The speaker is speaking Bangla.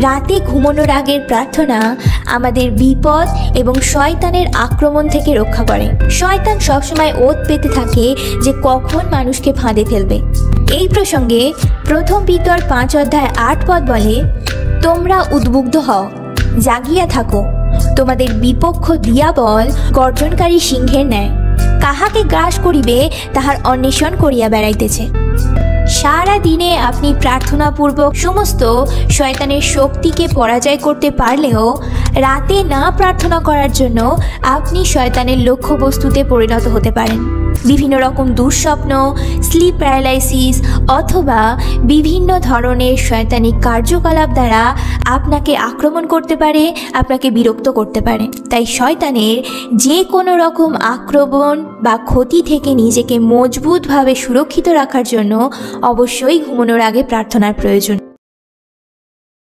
রাতে ঘুমানোর আগের প্রার্থনা আমাদের বিপদ এবং শয়তানের আক্রমণ থেকে রক্ষা করে। শয়তান সবসময় ওত পেতে থাকে যে কখন মানুষকে ফাঁদে ফেলবে। এই প্রসঙ্গে প্রথম পিতর 5 অধ্যায় 8 পদ বলে, তোমরা উদ্বুদ্ধ হও, জাগিয়া থাকো, তোমাদের বিপক্ষ দিয়াবল গর্জনকারী সিংহের ন্যায় কাহাকে গ্রাস করিবে তাহার অন্বেষণ করিয়া বেড়াইতেছে। সারা দিনে আপনি প্রার্থনাপূর্বক সমস্ত শয়তানের শক্তিকে পরাজয় করতে পারলেও রাতে না প্রার্থনা করার জন্য আপনি শয়তানের লক্ষ্যবস্তুতে পরিণত হতে পারেন। বিভিন্ন রকম দুঃস্বপ্ন, স্লিপ প্যারালাইসিস অথবা বিভিন্ন ধরনের শয়তানিক কার্যকলাপ দ্বারা আপনাকে আক্রমণ করতে পারে, আপনাকে বিরক্ত করতে পারে। তাই শয়তানের যে কোনো রকম আক্রমণ বা ক্ষতি থেকে নিজেকে মজবুতভাবে সুরক্ষিত রাখার জন্য অবশ্যই ঘুমানোর আগে প্রার্থনার প্রয়োজন।